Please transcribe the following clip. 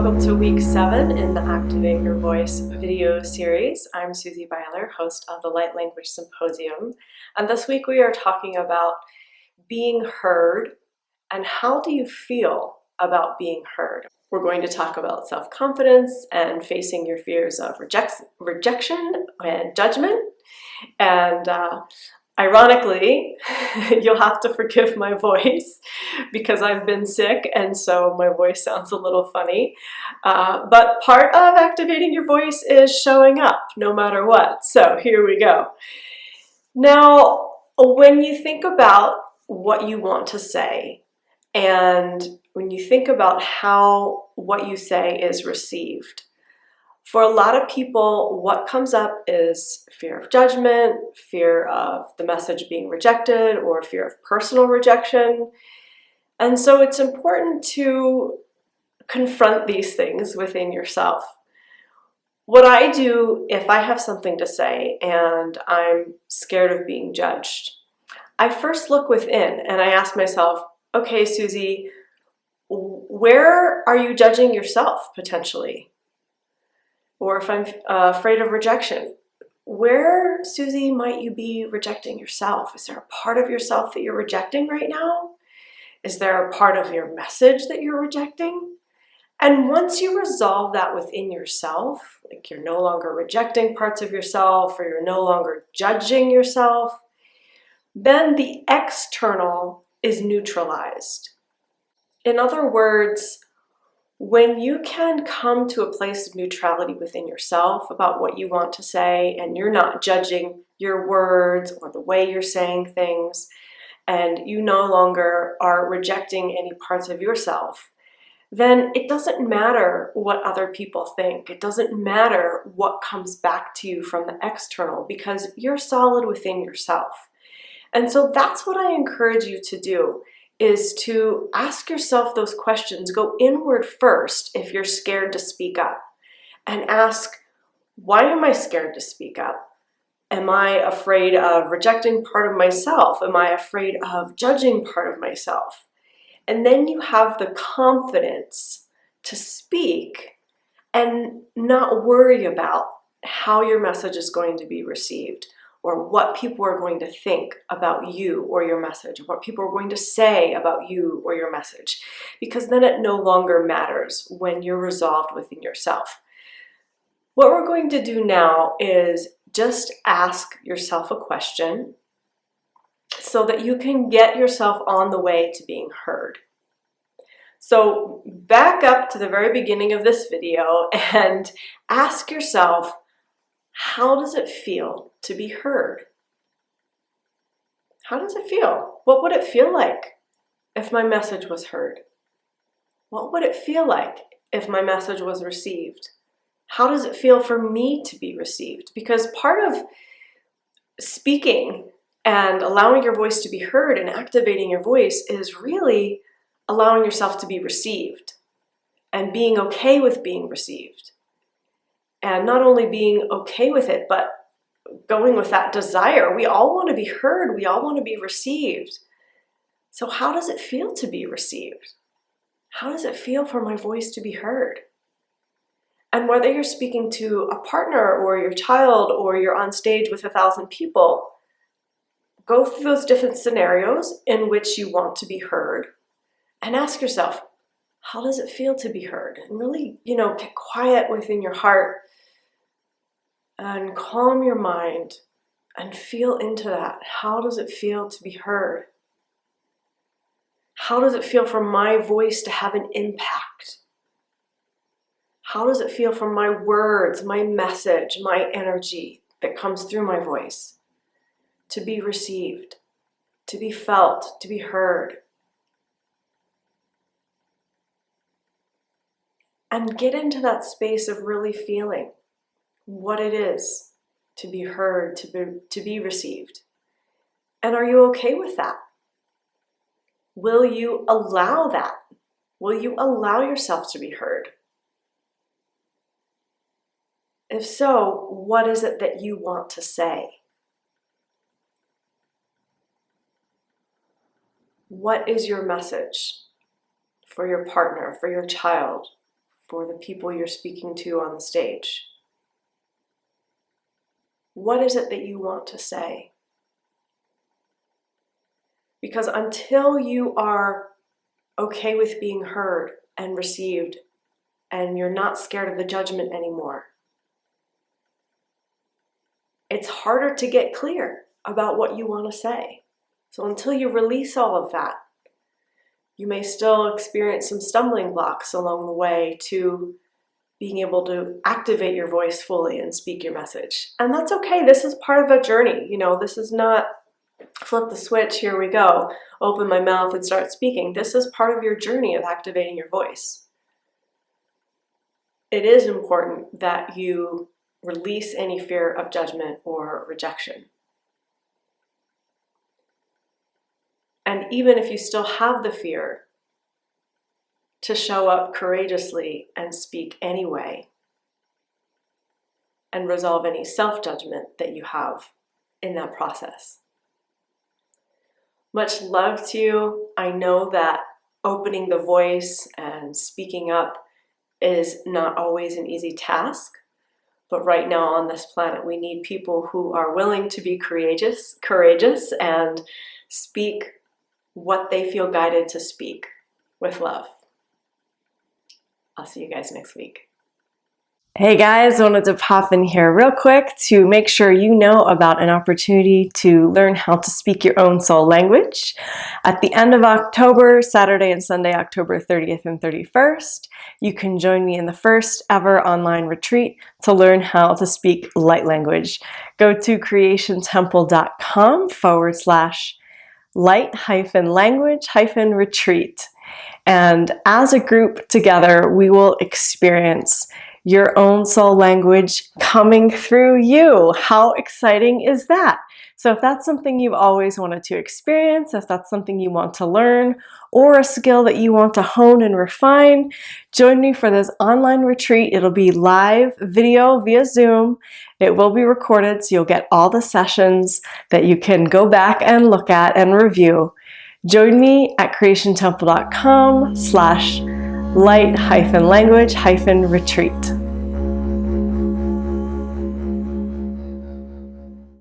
welcome to week 7 in the Activate Your Voice video series. I'm Susie Beiler, host of the Light Language Symposium, and this week we are talking about being heard and how do you feel about being heard. We're going to talk about self-confidence and facing your fears of rejection and judgment, and ironically, you'll have to forgive my voice because I've been sick and so my voice sounds a little funny. But part of activating your voice is showing up no matter what. So here we go. Now, when you think about what you want to say and when you think about how what you say is received, for a lot of people, what comes up is fear of judgment, fear of the message being rejected, or fear of personal rejection. And so it's important to confront these things within yourself. What I do if I have something to say and I'm scared of being judged, I first look within and I ask myself, okay, Susie, where are you judging yourself potentially? Or if I'm afraid of rejection, where, Susie, might you be rejecting yourself? Is there a part of yourself that you're rejecting right now? Is there a part of your message that you're rejecting? And once you resolve that within yourself, like you're no longer rejecting parts of yourself or you're no longer judging yourself, then the external is neutralized. In other words, when you can come to a place of neutrality within yourself about what you want to say and you're not judging your words or the way you're saying things, and you no longer are rejecting any parts of yourself, then it doesn't matter what other people think. It doesn't matter what comes back to you from the external because you're solid within yourself. And so that's what I encourage you to do, is to ask yourself those questions. Go inward first if you're scared to speak up and ask, why am I scared to speak up? Am I afraid of rejecting part of myself? Am I afraid of judging part of myself? And then you have the confidence to speak and not worry about how your message is going to be received, or what people are going to think about you or your message, or what people are going to say about you or your message, because then it no longer matters when you're resolved within yourself. What we're going to do now is just ask yourself a question so that you can get yourself on the way to being heard. So back up to the very beginning of this video and ask yourself, how does it feel to be heard? How does it feel? What would it feel like if my message was heard? What would it feel like if my message was received? How does it feel for me to be received? Because part of speaking and allowing your voice to be heard and activating your voice is really allowing yourself to be received and being okay with being received. And not only being okay with it, but going with that desire. We all want to be heard. We all want to be received. So how does it feel to be received? How does it feel for my voice to be heard? And whether you're speaking to a partner or your child or you're on stage with 1,000 people, go through those different scenarios in which you want to be heard and ask yourself, how does it feel to be heard? And really, get quiet within your heart and calm your mind and feel into that. How does it feel to be heard? How does it feel for my voice to have an impact? How does it feel for my words, my message, my energy that comes through my voice to be received, to be felt, to be heard? And get into that space of really feeling what it is to be heard, to be received. And are you okay with that? Will you allow that? Will you allow yourself to be heard? If so, what is it that you want to say? What is your message for your partner, for your child, for the people you're speaking to on the stage. What is it that you want to say? Because until you are okay with being heard and received, and you're not scared of the judgment anymore, it's harder to get clear about what you want to say. So until you release all of that, you may still experience some stumbling blocks along the way to being able to activate your voice fully and speak your message. And that's okay. This is part of a journey. You know, this is not flip the switch, here we go, open my mouth and start speaking. This is part of your journey of activating your voice. It is important that you release any fear of judgment or rejection. And even if you still have the fear, to show up courageously and speak anyway, and resolve any self-judgment that you have in that process. Much love to you. I know that opening the voice and speaking up is not always an easy task, but right now on this planet we need people who are willing to be courageous and speak what they feel guided to speak with love. I'll see you guys next week. Hey guys, wanted to pop in here real quick to make sure you know about an opportunity to learn how to speak your own soul language. At the end of October, Saturday and Sunday, October 30th and 31st, you can join me in the first ever online retreat to learn how to speak light language. Go to creationtemple.com/light-language-retreat. And as a group together, we will experience your own soul language coming through you. How exciting is that? So if that's something you've always wanted to experience, if that's something you want to learn, or a skill that you want to hone and refine, join me for this online retreat. It'll be live video via Zoom. It will be recorded, so you'll get all the sessions that you can go back and look at and review. Join me at creationtemple.com/light-language-retreat.